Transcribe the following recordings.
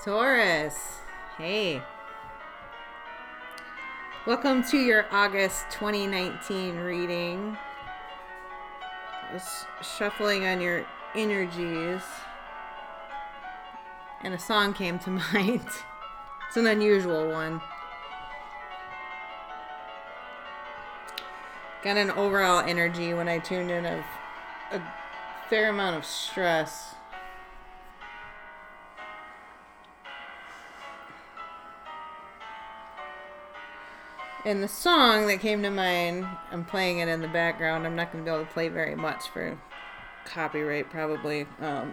Taurus, hey. Welcome to your August 2019 reading. Just shuffling on your energies. And a song came to mind. It's an unusual one. Got an overall energy when I tuned in of a fair amount of stress. And the song that came to mind, I'm playing it in the background. I'm not going to be able to play very much for copyright, probably.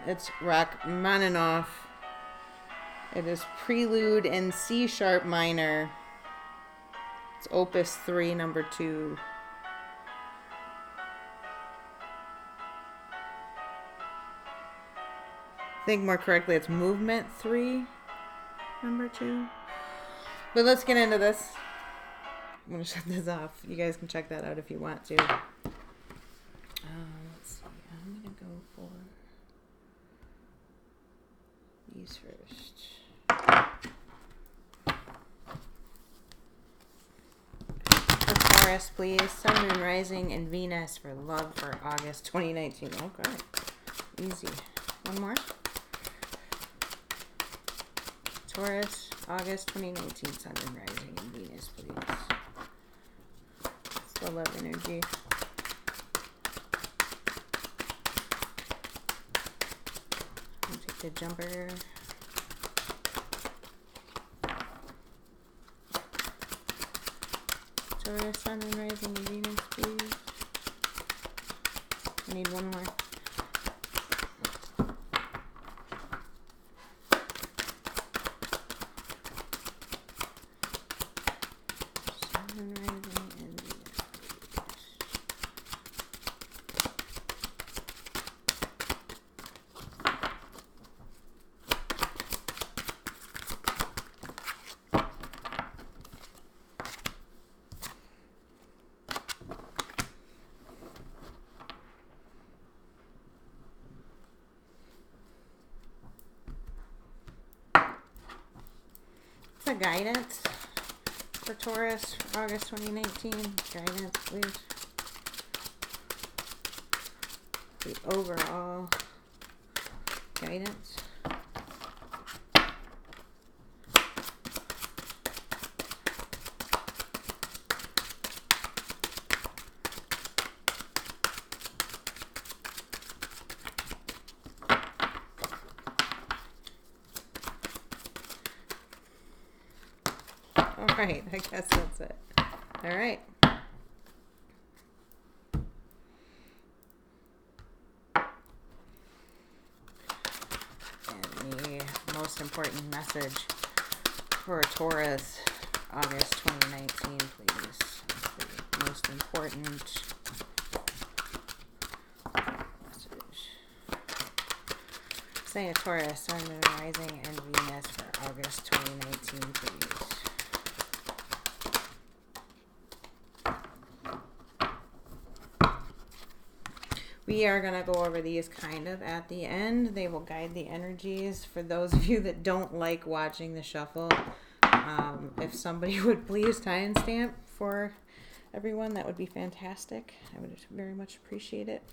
It's Rachmaninoff. It is Prelude in C sharp minor. It's Opus 3, number 2. I think more correctly, it's Movement 3, number 2. But let's get into this. I'm going to shut this off. You guys can check that out if you want to. Let's see. I'm going to go for these first. For Taurus, please. Sun, Moon, Rising, and Venus for love for August 2019. Okay. Easy. One more. Taurus, August 2019. Sun, Moon, Rising, and Venus, please. Still love energy. I'll take the jumper. Taurus, Sun, Moon, Rising, and Venus, please. I need one more. Sun, Moon, Rising, and Venus, please. It's a guidance for Taurus for August 2019. Guidance, please. The overall guidance. All right, I guess that's it. All right. And the most important message for Taurus, August 2019, please. The most important message. Taurus, Sun, Moon, Rising, and Venus for August 2019, please. We are going to go over these kind of at the end. They will guide the energies. For those of you that don't like watching the shuffle, if somebody would please timestamp for everyone, that would be fantastic. I would very much appreciate it.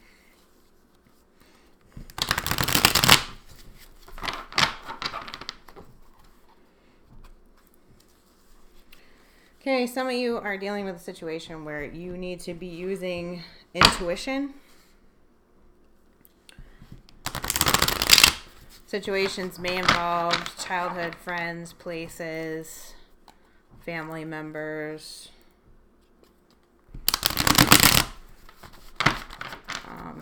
Okay, some of you are dealing with a situation where you need to be using intuition. Situations may involve childhood friends, places, family members,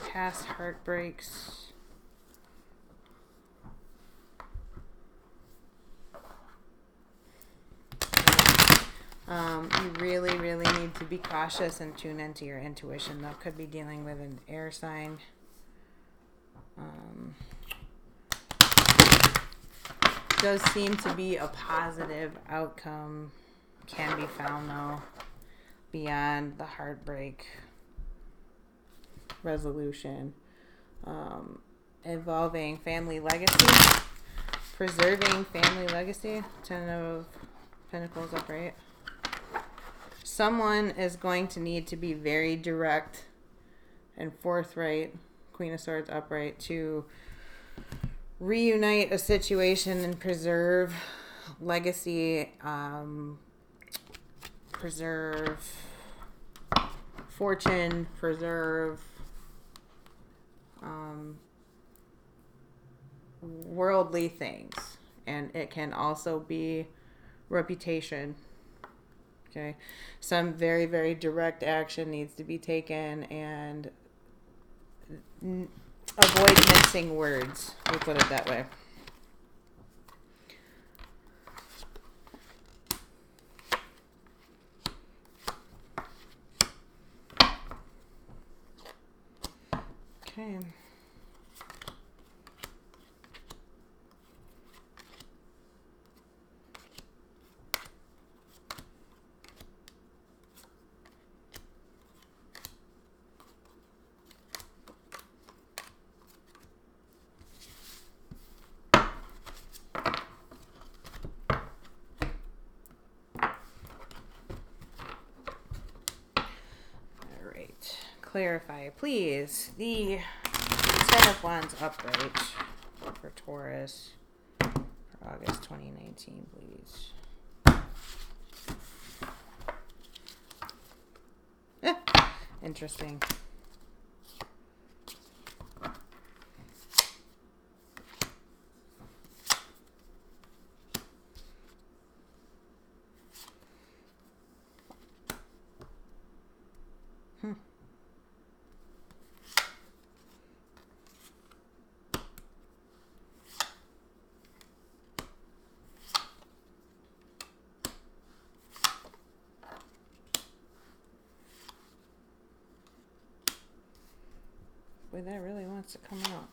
past heartbreaks. You really, really need to be cautious and tune into your intuition. That could be dealing with an air sign. Does seem to be a positive outcome. Can be found, though, beyond the heartbreak resolution. Involving family legacy. Preserving family legacy. 10 of Pentacles upright. Someone is going to need to be very direct and forthright, Queen of Swords upright, to reunite a situation and preserve legacy, preserve fortune, preserve worldly things. And it can also be reputation. Okay, some very, very direct action needs to be taken, and avoid mincing words. We put it that way. Okay. Clarify, please, the 10 of Wands upright for Taurus for August 2019, please. Interesting. Boy, that really wants to come out.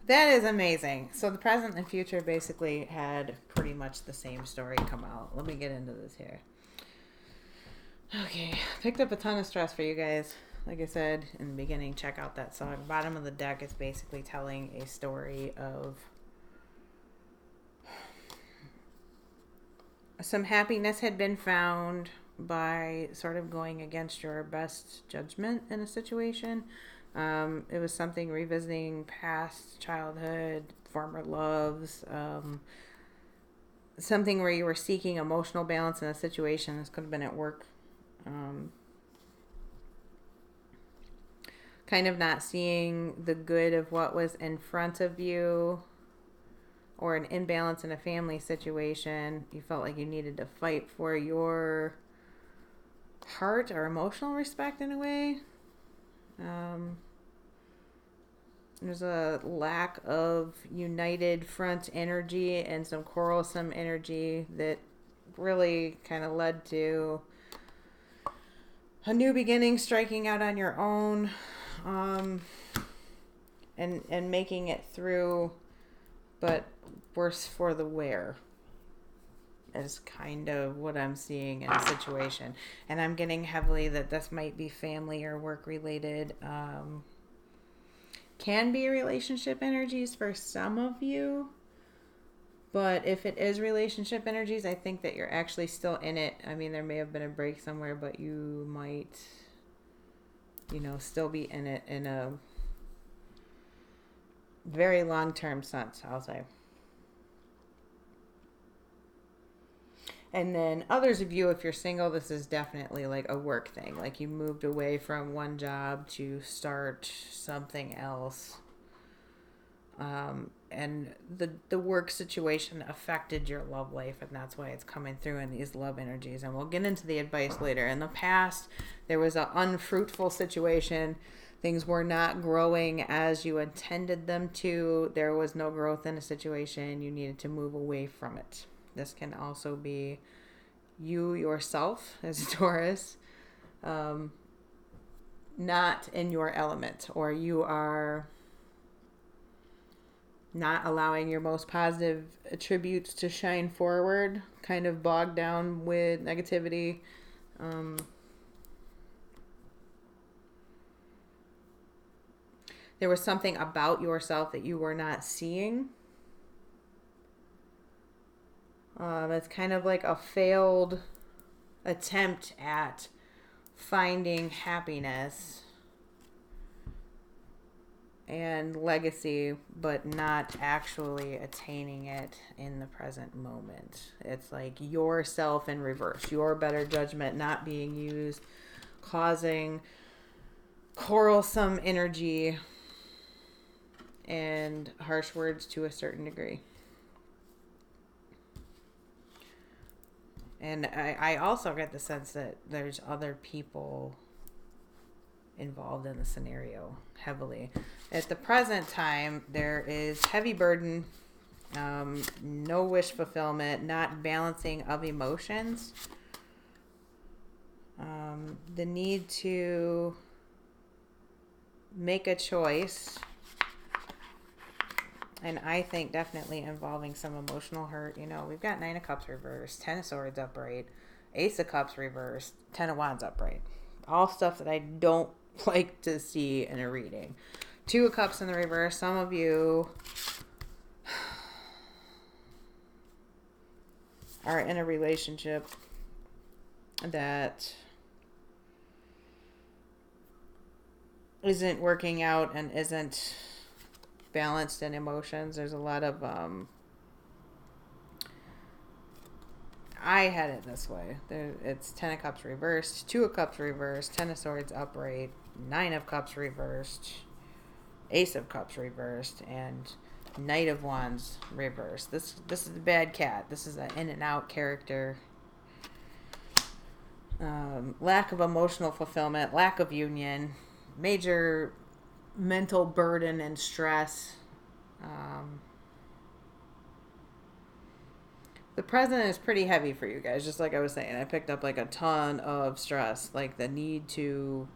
That is amazing. So the present and future basically had pretty much the same story come out. Let me get into this here. Okay, picked up a ton of stress for you guys. Like I said in the beginning, check out that song. Bottom of the deck is basically telling a story of some happiness had been found by sort of going against your best judgment in a situation. It was something revisiting past childhood, former loves, something where you were seeking emotional balance in a situation. This could have been at work. Kind of not seeing the good of what was in front of you, or an imbalance in a family situation. You felt like you needed to fight for your heart or emotional respect in a way. There's a lack of united front energy and some quarrelsome energy that really kind of led to a new beginning, striking out on your own, and making it through, but worse for the wear is kind of what I'm seeing in a situation. And I'm getting heavily that this might be family or work related. Can be relationship energies for some of you. But if it is relationship energies, I think that you're actually still in it. I mean, there may have been a break somewhere, but you might, still be in it in a very long-term sense, I'll say. And then others of you, if you're single, this is definitely like a work thing. Like you moved away from one job to start something else. And the work situation affected your love life, and that's why it's coming through in these love energies. And we'll get into the advice later. In the past, there was an unfruitful situation. Things were not growing as you intended them to. There was no growth in a situation. You needed to move away from it. This can also be you yourself as a Taurus, not in your element, or you are not allowing your most positive attributes to shine forward, kind of bogged down with negativity. there was something about yourself that you were not seeing. It's kind of like a failed attempt at finding happiness and legacy, but not actually attaining it in the present moment. It's like yourself in reverse, your better judgment not being used, causing quarrelsome energy and harsh words to a certain degree. And I also get the sense that there's other people involved in the scenario heavily. At the present time, there is heavy burden, no wish fulfillment, not balancing of emotions, the need to make a choice, and I think definitely involving some emotional hurt. You know, we've got 9 of Cups reversed, 10 of Swords upright, Ace of Cups reversed, 10 of Wands upright. All stuff that I don't like to see in a reading. 2 of Cups in the reverse. Some of you are in a relationship that isn't working out and isn't balanced in emotions. There's a lot of I had it this way. It's 10 of Cups reversed, 2 of Cups reversed, 10 of Swords upright, 9 of Cups reversed, Ace of Cups reversed, and Knight of Wands reversed. This is the bad cat. This is an in and out character. Lack of emotional fulfillment, lack of union, major mental burden and stress. The present is pretty heavy for you guys, just like I was saying. I picked up like a ton of stress, like the need to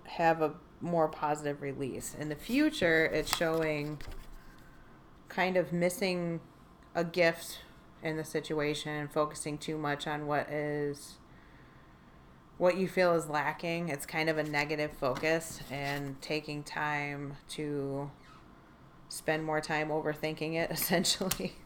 have a more positive release. In the future, it's showing kind of missing a gift in the situation and focusing too much on what you feel is lacking. It's kind of a negative focus, and taking time to spend more time overthinking it, essentially.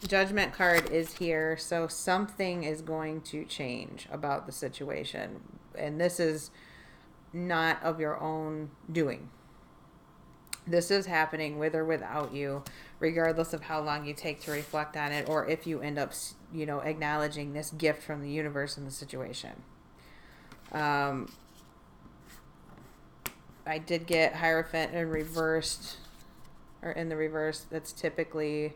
Judgment card is here, so something is going to change about the situation, and this is not of your own doing. This is happening with or without you, regardless of how long you take to reflect on it, or if you end up, acknowledging this gift from the universe in the situation. I did get Hierophant in reversed, or in the reverse. That's typically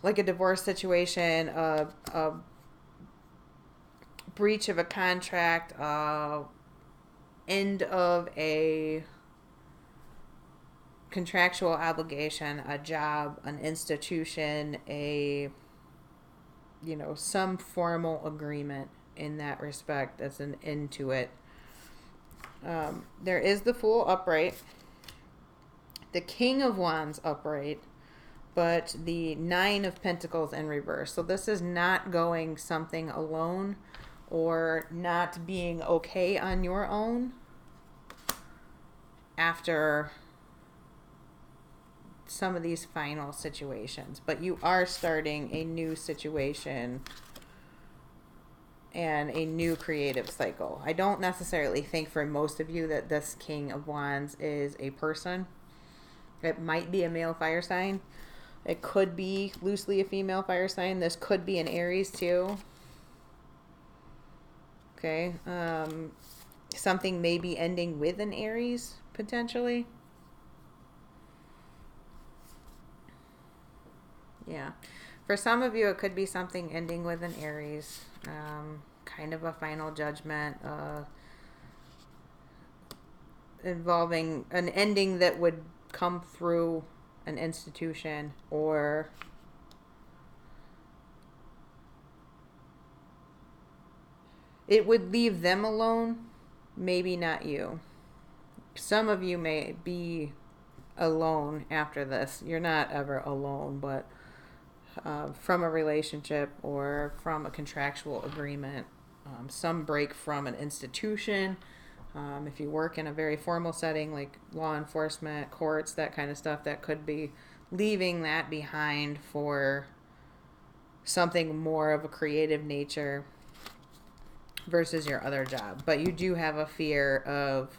like a divorce situation, a breach of a contract, end of a contractual obligation, a job, an institution, some formal agreement in that respect. That's an end to it. There is the Fool upright, the King of Wands upright, but the 9 of Pentacles in reverse. So this is not going something alone, or not being okay on your own after some of these final situations, but you are starting a new situation and a new creative cycle. I don't necessarily think for most of you that this King of Wands is a person. It might be a male fire sign. It could be loosely a female fire sign. This could be an Aries too. Okay. Something may be ending with an Aries potentially. Yeah. For some of you, it could be something ending with an Aries. Kind of a final judgment, involving an ending that would come through an institution, or it would leave them alone, maybe not you. Some of you may be alone after this. You're not ever alone, but from a relationship or from a contractual agreement, some break from an institution, If you work in a very formal setting like law enforcement, courts, that kind of stuff, that could be leaving that behind for something more of a creative nature versus your other job. But you do have a fear of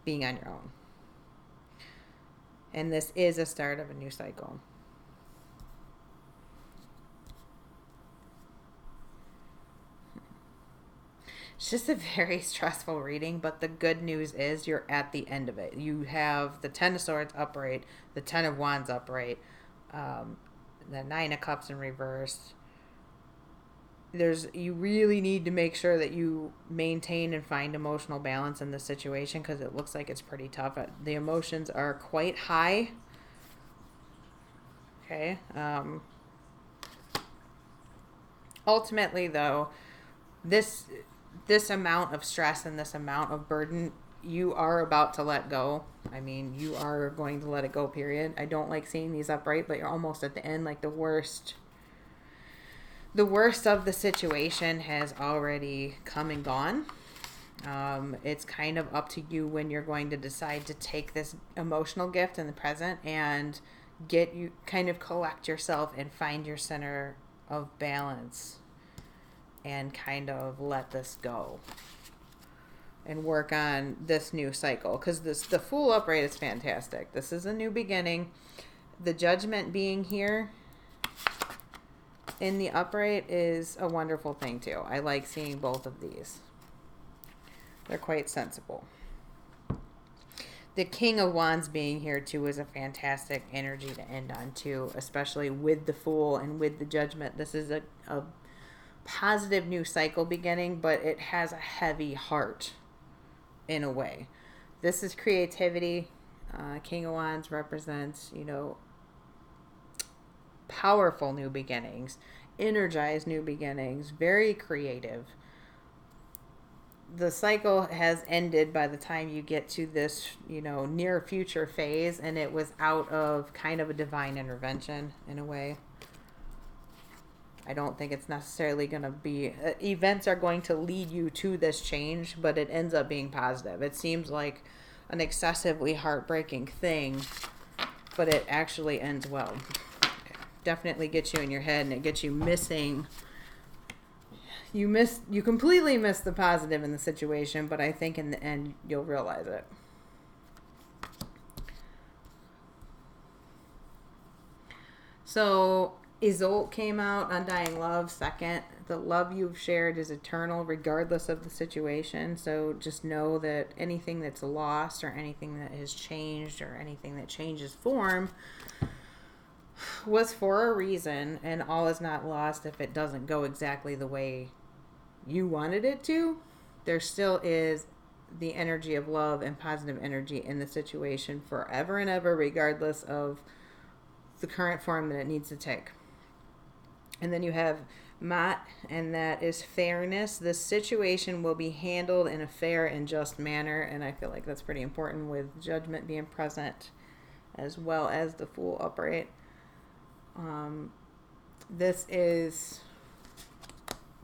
being on your own. And this is a start of a new cycle. It's just a very stressful reading, but the good news is you're at the end of it. You have the Ten of Swords upright, the Ten of Wands upright, the Nine of Cups in reverse. You really need to make sure that you maintain and find emotional balance in this situation, because it looks like it's pretty tough. The emotions are quite high. Okay. Ultimately, though, this amount of stress and this amount of burden, you are about to let go. I mean, you are going to let it go, period. I don't like seeing these upright, but you're almost at the end. Like the worst of the situation has already come and gone. It's kind of up to you when you're going to decide to take this emotional gift in the present and kind of collect yourself and find your center of balance and kind of let this go and work on this new cycle, because the Fool upright is fantastic. This is a new beginning. The Judgment being here in the upright is a wonderful thing too. I like seeing both of these. They're quite sensible. The King of Wands being here too is a fantastic energy to end on too, especially with the Fool and with the Judgment. This is a positive new cycle beginning, but it has a heavy heart in a way. This is creativity. King of Wands represents, powerful new beginnings, energized new beginnings, very creative. The cycle has ended by the time you get to this, near future phase, and it was out of kind of a divine intervention in a way. I don't think it's necessarily going to be... events are going to lead you to this change, but it ends up being positive. It seems like an excessively heartbreaking thing, but it actually ends well. It definitely gets you in your head, and it gets you missing... You completely miss the positive in the situation, but I think in the end, you'll realize it. So... Isolde came out, Undying Love, second. The love you've shared is eternal regardless of the situation. So just know that anything that's lost or anything that has changed or anything that changes form was for a reason, and all is not lost if it doesn't go exactly the way you wanted it to. There still is the energy of love and positive energy in the situation forever and ever, regardless of the current form that it needs to take. And then you have Mat, and that is fairness. This situation will be handled in a fair and just manner, and I feel like that's pretty important with Judgment being present as well as the Fool upright. This is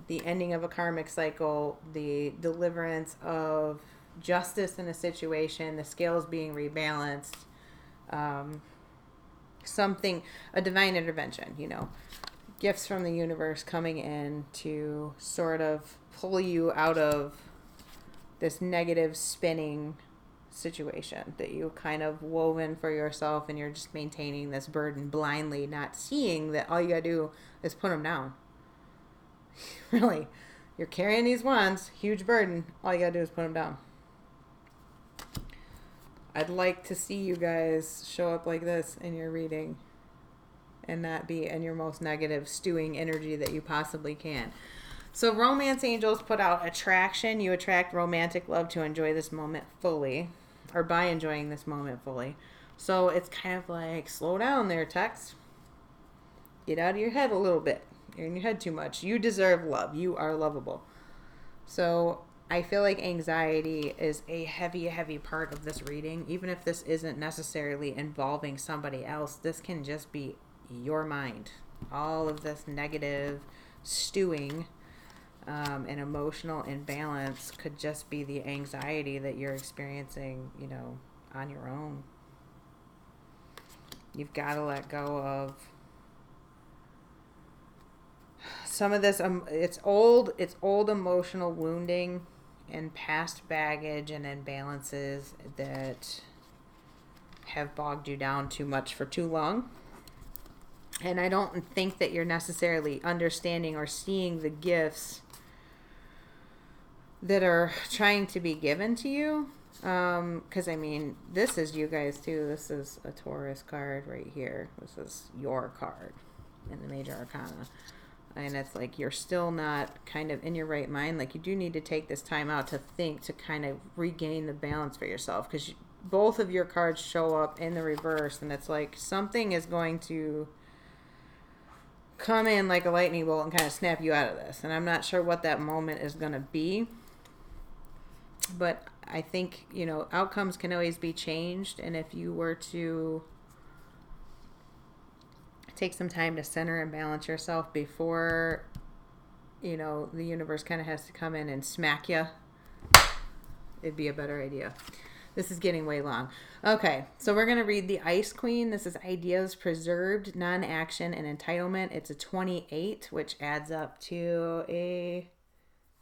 the ending of a karmic cycle, the deliverance of justice in a situation, the scales being rebalanced, a divine intervention, gifts from the universe coming in to sort of pull you out of this negative spinning situation that you kind of woven for yourself, and you're just maintaining this burden blindly, not seeing that all you gotta do is put them down. Really, you're carrying these wands, huge burden, all you gotta do is put them down. I'd like to see you guys show up like this in your reading and not be in your most negative stewing energy that you possibly can. So Romance Angels put out attraction. You attract romantic love to enjoy this moment fully, or by enjoying this moment fully. So it's kind of like, slow down there, Tex. Get out of your head a little bit. You're in your head too much. You deserve love. You are lovable. So I feel like anxiety is a heavy, heavy part of this reading. Even if this isn't necessarily involving somebody else, this can just be your mind. All of this negative stewing An emotional imbalance could just be the anxiety that you're experiencing, on your own. You've got to let go of some of this. It's old emotional wounding and past baggage and imbalances that have bogged you down too much for too long. And I don't think that you're necessarily understanding or seeing the gifts that are trying to be given to you. Because, this is you guys too. This is a Taurus card right here. This is your card in the Major Arcana. And it's like you're still not kind of in your right mind. Like, you do need to take this time out to think, to kind of regain the balance for yourself. Because both of your cards show up in the reverse. And it's like something is going to come in like a lightning bolt and kind of snap you out of this. And I'm not sure what that moment is going to be. But I think, outcomes can always be changed. And if you were to take some time to center and balance yourself before, the universe kind of has to come in and smack you, it'd be a better idea. This is getting way long. Okay, so we're going to read the Ice Queen. This is Ideas Preserved, Non-Action, and Entitlement. It's a 28, which adds up to a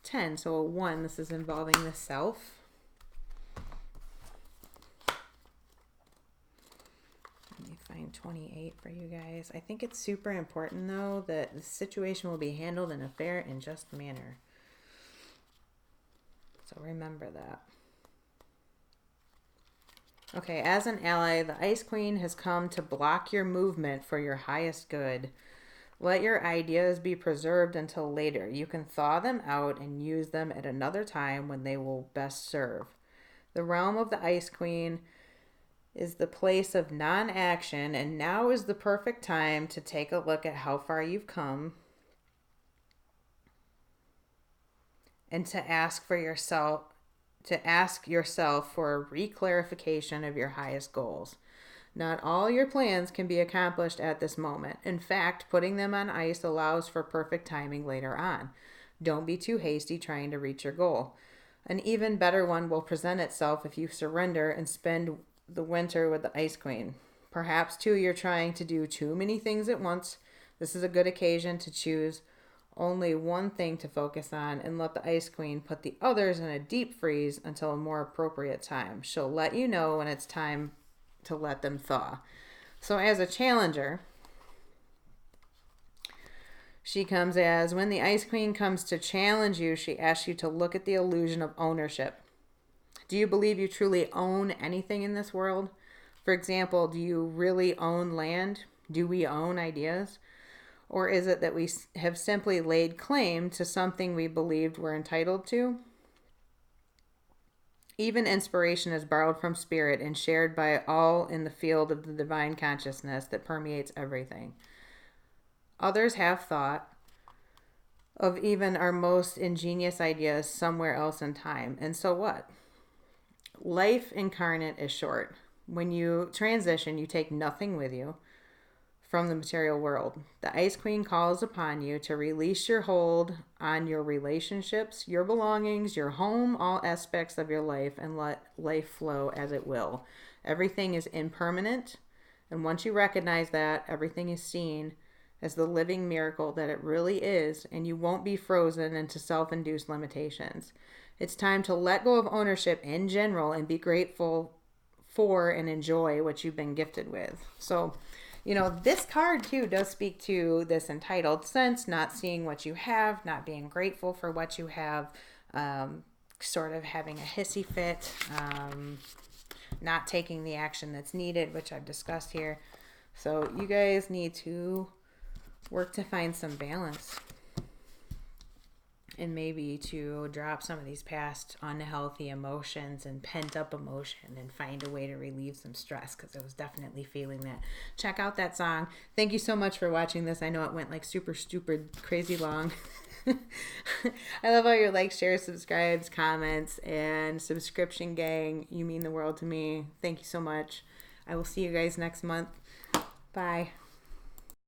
10. So a 1. This is involving the self. Let me find 28 for you guys. I think it's super important, though, that the situation will be handled in a fair and just manner. So remember that. Okay, as an ally, the Ice Queen has come to block your movement for your highest good. Let your ideas be preserved until later. You can thaw them out and use them at another time when they will best serve. The realm of the Ice Queen is the place of non-action, and now is the perfect time to take a look at how far you've come and to ask yourself for a reclarification of your highest goals. Not all your plans can be accomplished at this moment. In fact, putting them on ice allows for perfect timing later on. Don't be too hasty trying to reach your goal. An even better one will present itself if you surrender and spend the winter with the Ice Queen. Perhaps, too, you're trying to do too many things at once. This is a good occasion to choose only one thing to focus on and let the Ice Queen put the others in a deep freeze until a more appropriate time. She'll let you know when it's time to let them thaw. So as a challenger, she comes as, when the Ice Queen comes to challenge you, she asks you to look at the illusion of ownership. Do you believe you truly own anything in this world? For example, do you really own land? Do we own ideas? Or is it that we have simply laid claim to something we believed we're entitled to? Even inspiration is borrowed from spirit and shared by all in the field of the divine consciousness that permeates everything. Others have thought of even our most ingenious ideas somewhere else in time. And so what? Life incarnate is short. When you transition, you take nothing with you from the material world. The Ice Queen calls upon you to release your hold on your relationships, your belongings, your home, all aspects of your life, and let life flow as it will. Everything is impermanent, and once you recognize that, everything is seen as the living miracle that it really is, and you won't be frozen into self-induced limitations. It's time to let go of ownership in general and be grateful for and enjoy what you've been gifted with. So, this card too does speak to this entitled sense, not seeing what you have, not being grateful for what you have, sort of having a hissy fit, not taking the action that's needed, which I've discussed here. So you guys need to work to find some balance and maybe to drop some of these past unhealthy emotions and pent up emotion and find a way to relieve some stress, because I was definitely feeling that. Check out that song. Thank you so much for watching this. I know it went like super stupid, crazy long. I love all your likes, shares, subscribes, comments, and subscription gang. You mean the world to me. Thank you so much. I will see you guys next month. Bye.